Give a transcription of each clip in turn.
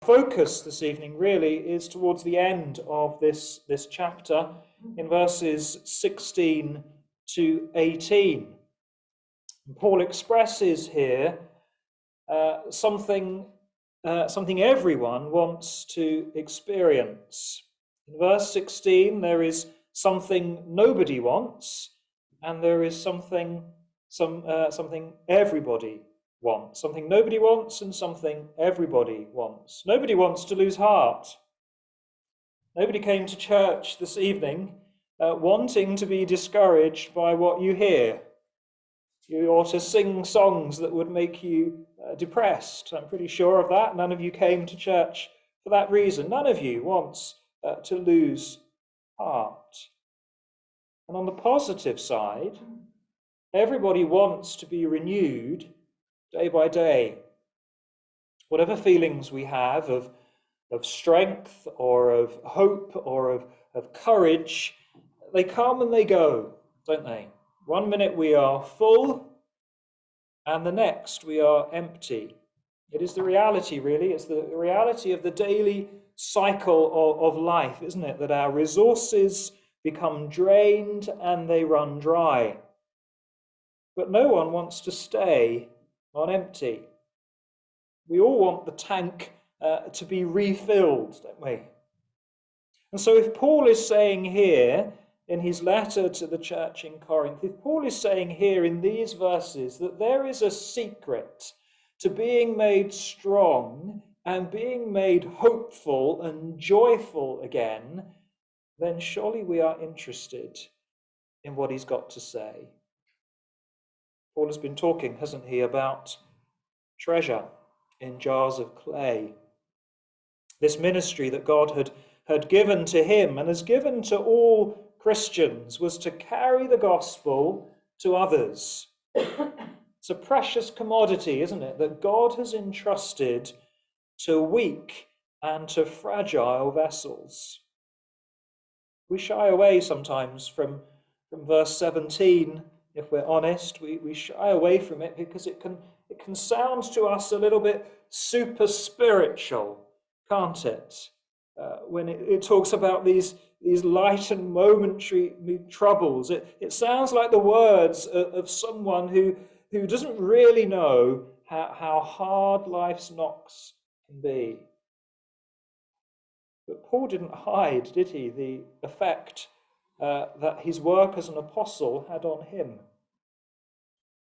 Focus this evening really is towards the end of this chapter in verses 16 to 18. Paul expresses here something everyone wants to experience. In verse 16, there is something nobody wants, and there is something everybody wants. Something nobody wants and something everybody wants. Nobody wants to lose heart. Nobody came to church this evening wanting to be discouraged by what you hear. You ought to sing songs that would make you depressed. I'm pretty sure of that. None of you came to church for that reason. None of you wants to lose heart. And on the positive side, everybody wants to be renewed day by day. Whatever feelings we have of strength or of hope or of courage, they come and they go, don't they? One minute we are full and the next we are empty. It is the reality, really. It's the reality of the daily cycle of life, isn't it? That our resources become drained and they run dry. But no one wants to stay on empty. We all want the tank to be refilled, don't we? And so if Paul is saying here in his letter to the church in Corinth, if Paul is saying here in these verses that there is a secret to being made strong and being made hopeful and joyful again, then surely we are interested in what he's got to say. Paul has been talking, hasn't he, about treasure in jars of clay. This ministry that God had given to him and has given to all Christians was to carry the gospel to others. It's a precious commodity, isn't it, that God has entrusted to weak and to fragile vessels. We shy away sometimes from verse 17. If we're honest, we shy away from it because it can sound to us a little bit super spiritual, can't it? When it talks about these light and momentary troubles, it sounds like the words of someone who doesn't really know how hard life's knocks can be. But Paul didn't hide, did he, the effect that his work as an apostle had on him.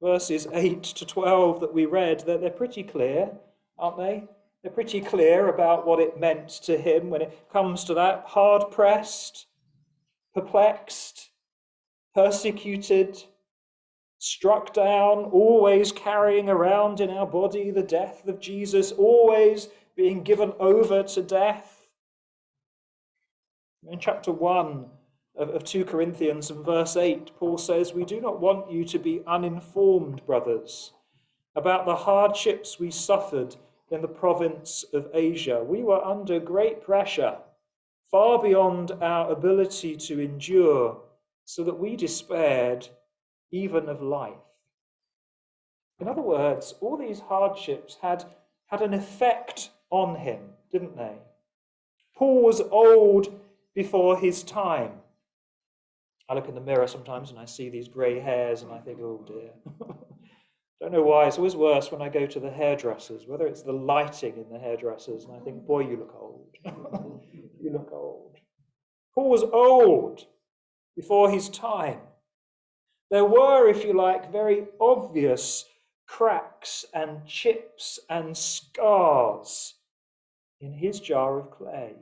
Verses 8 to 12 that we read, they're pretty clear, aren't they? They're pretty clear about what it meant to him when it comes to that. Hard-pressed, perplexed, persecuted, struck down, always carrying around in our body the death of Jesus, always being given over to death. In chapter 1 of 2 Corinthians and verse 8, Paul says, "We do not want you to be uninformed, brothers, about the hardships we suffered in the province of Asia. We were under great pressure, far beyond our ability to endure, so that we despaired even of life." In other words, all these hardships had an effect on him, didn't they? Paul was old before his time. I look in the mirror sometimes and I see these grey hairs and I think, oh dear. Don't know why, it's always worse when I go to the hairdressers, whether it's the lighting in the hairdressers, and I think, boy, you look old. You look old. Paul was old before his time. There were, if you like, very obvious cracks and chips and scars in his jar of clay.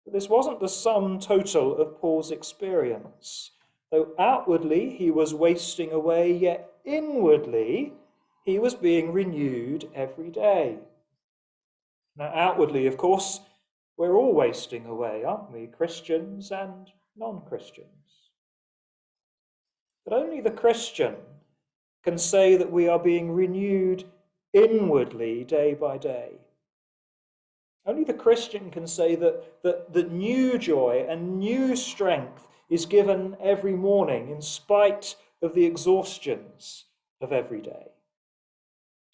But this wasn't the sum total of Paul's experience. Though outwardly he was wasting away, yet inwardly he was being renewed every day. Now outwardly, of course, we're all wasting away, aren't we? Christians and non-Christians. But only the Christian can say that we are being renewed inwardly day by day. Only the Christian can say that new joy and new strength is given every morning in spite of the exhaustions of every day.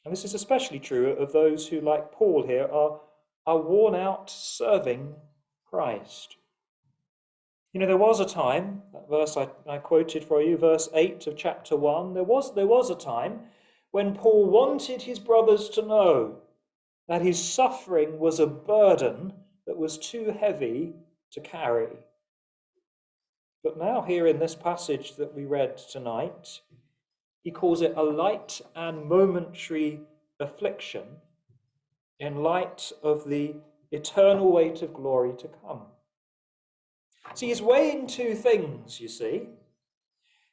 And this is especially true of those who, like Paul here, are worn out serving Christ. You know, there was a time, that verse I quoted for you, verse 8 of chapter 1, there was a time when Paul wanted his brothers to know that his suffering was a burden that was too heavy to carry. But now here in this passage that we read tonight, he calls it a light and momentary affliction in light of the eternal weight of glory to come. See, he's weighing two things, you see.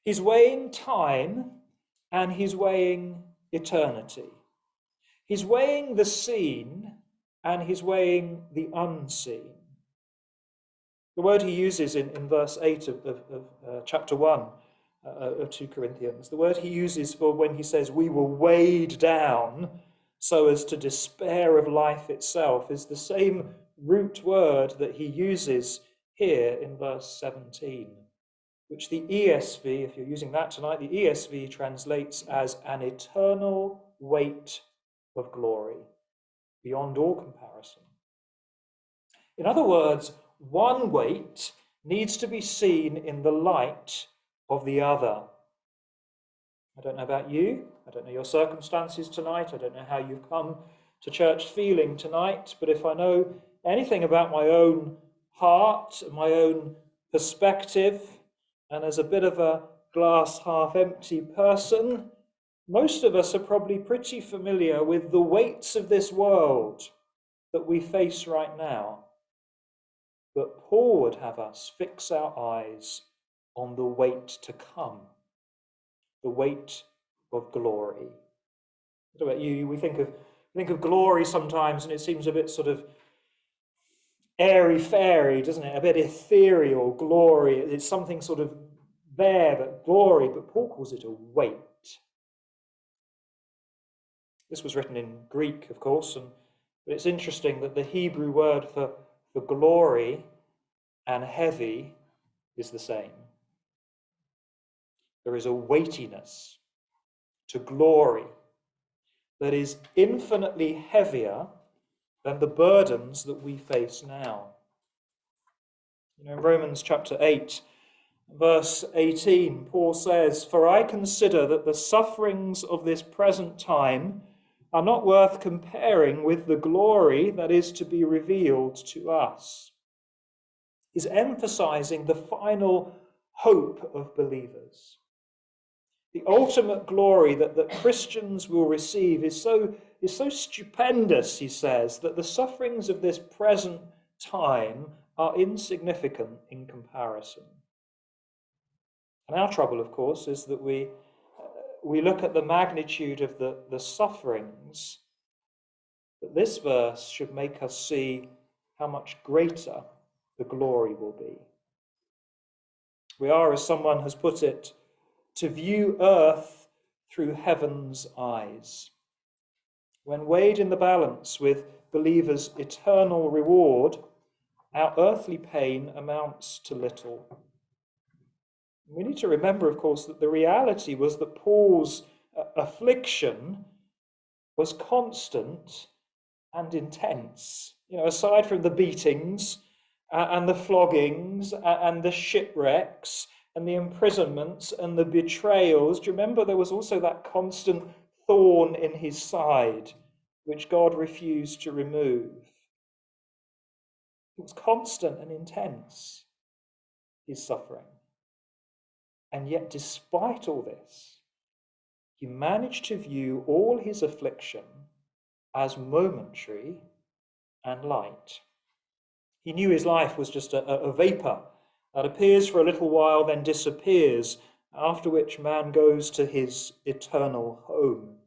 He's weighing time and he's weighing eternity. He's weighing the seen and he's weighing the unseen. The word he uses in verse 8 of chapter 1 of 2 Corinthians, the word he uses for when he says we were weighed down so as to despair of life itself is the same root word that he uses here in verse 17, which the ESV, if you're using that tonight, the ESV translates as an eternal weight of glory beyond all comparison. In other words, one weight needs to be seen in the light of the other. I don't know about you. I don't know your circumstances tonight. I don't know how you've come to church feeling tonight. But if I know anything about my own heart, my own perspective, and as a bit of a glass half empty person, most of us are probably pretty familiar with the weights of this world that we face right now. But Paul would have us fix our eyes on the weight to come, the weight of glory. What about you? We think of glory sometimes, and it seems a bit sort of airy-fairy, doesn't it? A bit ethereal glory. It's something sort of there, but glory. But Paul calls it a weight. This was written in Greek, of course, but it's interesting that the Hebrew word for glory and heavy is the same. There is a weightiness to glory that is infinitely heavier than the burdens that we face now. You know, Romans chapter 8, verse 18, Paul says, "For I consider that the sufferings of this present time are not worth comparing with the glory that is to be revealed to us." He's emphasizing the final hope of believers. The ultimate glory that Christians will receive is so stupendous, he says, that the sufferings of this present time are insignificant in comparison. And our trouble, of course, is that we look at the magnitude of the sufferings, but this verse should make us see how much greater the glory will be. We are, as someone has put it, to view earth through heaven's eyes. When weighed in the balance with believers' eternal reward, our earthly pain amounts to little. We need to remember, of course, that the reality was that Paul's affliction was constant and intense. You know, aside from the beatings and the floggings and the shipwrecks and the imprisonments and the betrayals, do you remember there was also that constant thorn in his side, which God refused to remove? It was constant and intense, his suffering. And yet, despite all this, he managed to view all his affliction as momentary and light. He knew his life was just a vapor that appears for a little while, then disappears, after which man goes to his eternal home.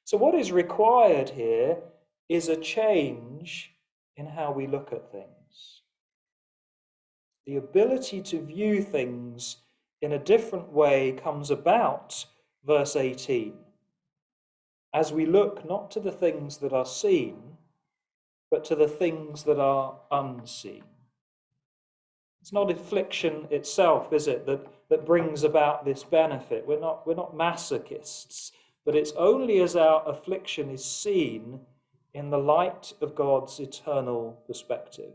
So what is required here is a change in how we look at things. The ability to view things in a different way comes about, verse 18, as we look not to the things that are seen, but to the things that are unseen. It's not affliction itself, is it, that brings about this benefit. We're not masochists, but it's only as our affliction is seen in the light of God's eternal perspective.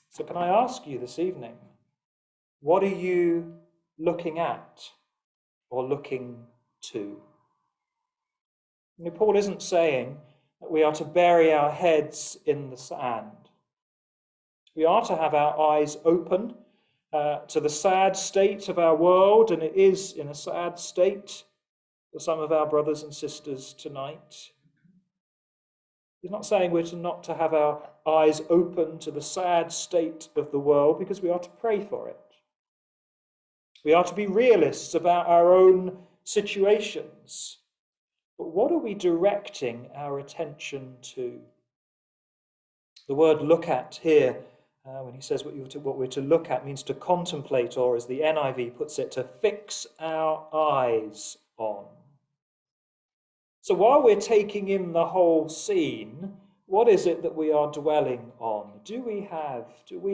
So can I ask you this evening, what are you looking at or looking to? Paul isn't saying that we are to bury our heads in the sand. We are to have our eyes open to the sad state of our world, and it is in a sad state for some of our brothers and sisters tonight. He's not saying we're not to have our eyes open to the sad state of the world, because we are to pray for it. We are to be realists about our own situations. But what are we directing our attention to? The word look at here, when he says what we're to look at, means to contemplate, or as the NIV puts it, to fix our eyes on. So while we're taking in the whole scene, what is it that we are dwelling on? Do we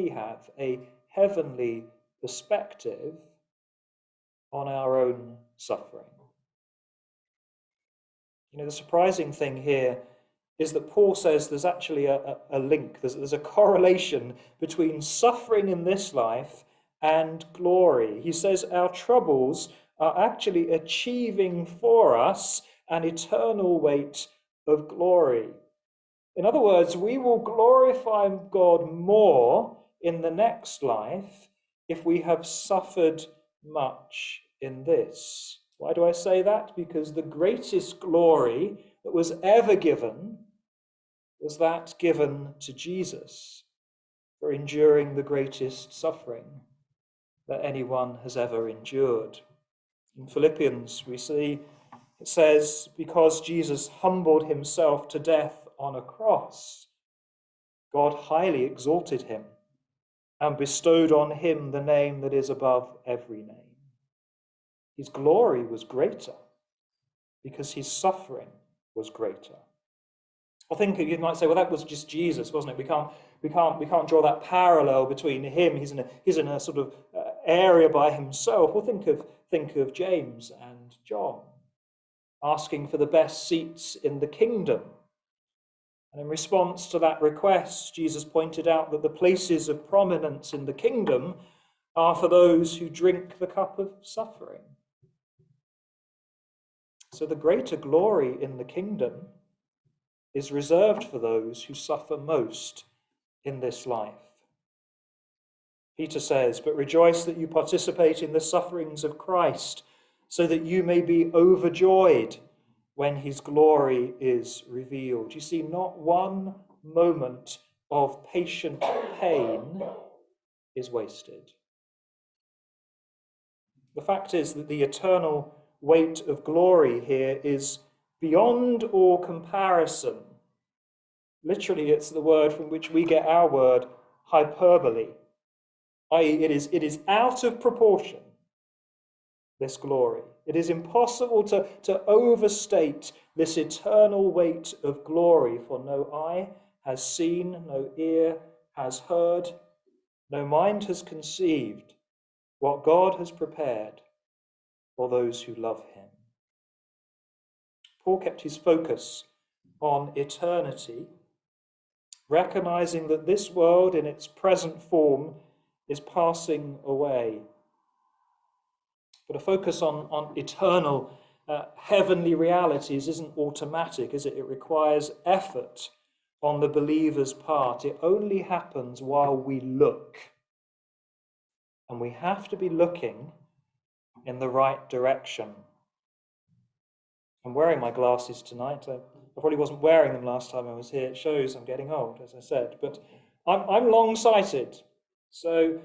have a heavenly perspective on our own suffering? The surprising thing here is that Paul says there's actually a link, there's a correlation between suffering in this life and glory. He says our troubles are actually achieving for us an eternal weight of glory. In other words, we will glorify God more in the next life if we have suffered much in this. Why do I say that? Because the greatest glory that was ever given was that given to Jesus for enduring the greatest suffering that anyone has ever endured. In Philippians, we see it says, because Jesus humbled himself to death on a cross, God highly exalted him and bestowed on him the name that is above every name. His glory was greater because his suffering was greater. I think you might say, well, that was just Jesus, wasn't it? We can't draw that parallel between him. He's in a sort of area by himself. Well, think of James and John asking for the best seats in the kingdom. And in response to that request, Jesus pointed out that the places of prominence in the kingdom are for those who drink the cup of suffering. So the greater glory in the kingdom is reserved for those who suffer most in this life. Peter says, but rejoice that you participate in the sufferings of Christ, so that you may be overjoyed when his glory is revealed. You see, not one moment of patient pain is wasted. The fact is that the eternal weight of glory here is beyond all comparison. Literally, it's the word from which we get our word hyperbole, i.e., it is out of proportion, this glory. It is impossible to overstate this eternal weight of glory, for no eye has seen, no ear has heard, no mind has conceived what God has prepared for those who love him. Paul kept his focus on eternity, recognizing that this world in its present form is passing away. But a focus on eternal, heavenly realities isn't automatic, is it? It requires effort on the believer's part. It only happens while we look. And we have to be looking in the right direction. I'm wearing my glasses tonight. I probably wasn't wearing them last time I was here. It shows I'm getting old, as I said. But I'm long-sighted. So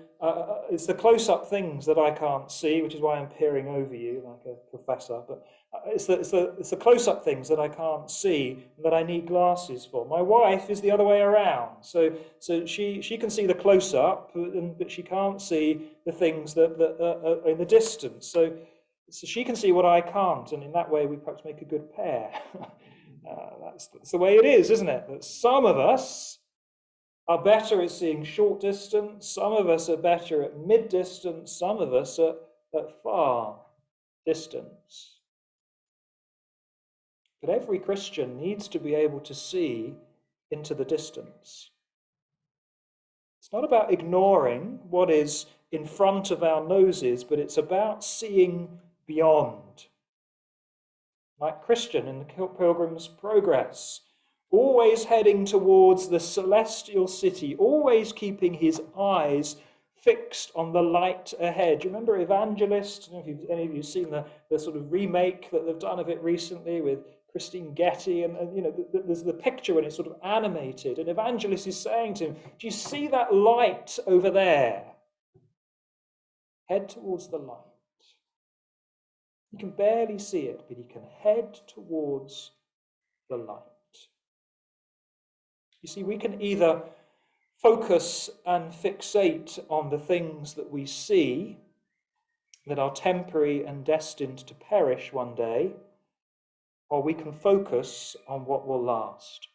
it's the close-up things that I can't see, which is why I'm peering over you like a professor. But it's the close-up things that I can't see that I need glasses for. My wife is the other way around. So she can see the close-up, but she can't see the things that are in the distance. So she can see what I can't, and in that way we perhaps make a good pair. That's the way it is, isn't it? That some of us are better at seeing short distance, some of us are better at mid-distance, some of us are at far distance. But every Christian needs to be able to see into the distance. It's not about ignoring what is in front of our noses, but it's about seeing beyond. Like Christian in the Pilgrim's Progress, always heading towards the celestial city, always keeping his eyes fixed on the light ahead. Do you remember Evangelist? I don't know if any of you have seen the sort of remake that they've done of it recently with Christine Getty, and there's the picture when it's sort of animated, and Evangelist is saying to him, do you see that light over there? Head towards the light. He can barely see it, but he can head towards the light. You see, we can either focus and fixate on the things that we see that are temporary and destined to perish one day, or we can focus on what will last.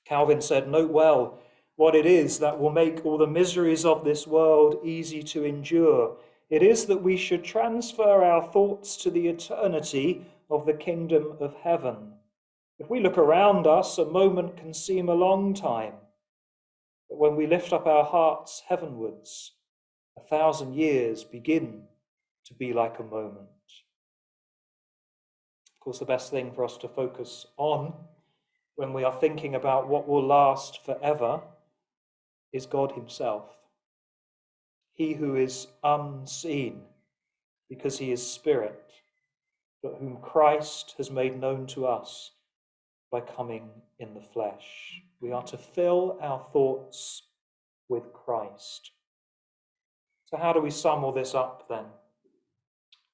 Calvin said, "Note well what it is that will make all the miseries of this world easy to endure. It is that we should transfer our thoughts to the eternity of the kingdom of heaven. If we look around us, a moment can seem a long time. But when we lift up our hearts heavenwards, 1,000 years begin to be like a moment." Of course, the best thing for us to focus on when we are thinking about what will last forever is God himself. He who is unseen because he is spirit, but whom Christ has made known to us by coming in the flesh. We are to fill our thoughts with Christ. So how do we sum all this up then?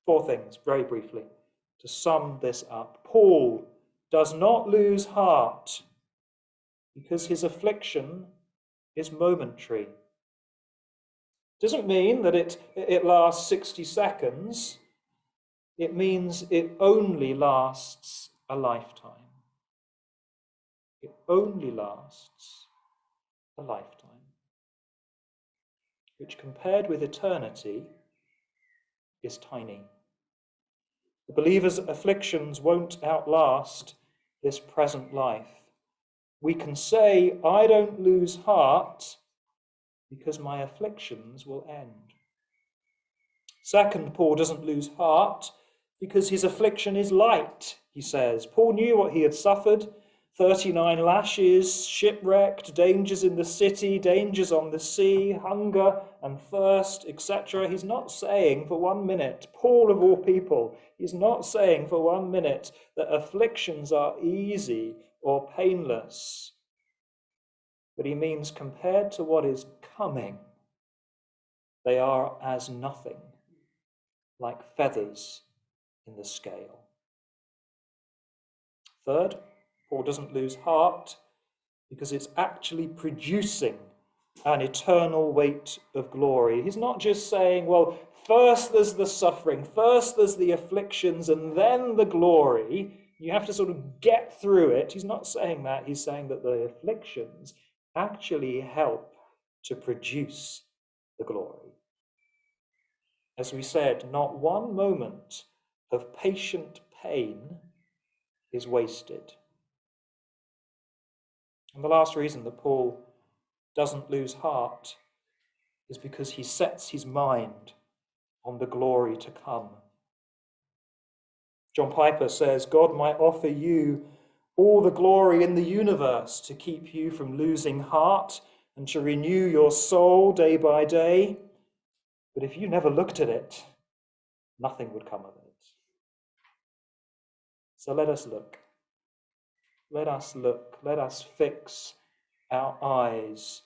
4 things, very briefly, to sum this up. Paul does not lose heart because his affliction is momentary. Doesn't mean that it lasts 60 seconds. It means it only lasts a lifetime. It only lasts a lifetime, which compared with eternity is tiny. The believer's afflictions won't outlast this present life. We can say, I don't lose heart because my afflictions will end. Second, Paul doesn't lose heart because his affliction is light, he says. Paul knew what he had suffered: 39 lashes, shipwrecked, dangers in the city, dangers on the sea, hunger and thirst, etc. He's not saying for 1 minute, Paul of all people, he's not saying for 1 minute that afflictions are easy or painless. But he means compared to what is coming, they are as nothing, like feathers in the scale. Third, Paul doesn't lose heart because it's actually producing an eternal weight of glory. He's not just saying, well, first there's the suffering, first there's the afflictions, and then the glory. You have to sort of get through it. He's not saying that. He's saying that the afflictions actually help to produce the glory. As we said, not 1 moment of patient pain is wasted. And the last reason that Paul doesn't lose heart is because he sets his mind on the glory to come. John Piper says, God might offer you all the glory in the universe to keep you from losing heart and to renew your soul day by day. But if you never looked at it, nothing would come of it. So let us look. Let us look. Let us fix our eyes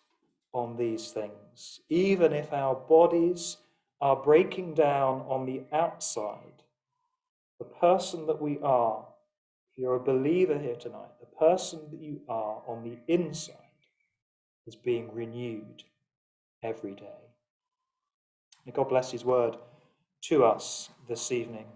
on these things. Even if our bodies are breaking down on the outside, the person that we are, if you're a believer here tonight, the person that you are on the inside is being renewed every day. May God bless his word to us this evening.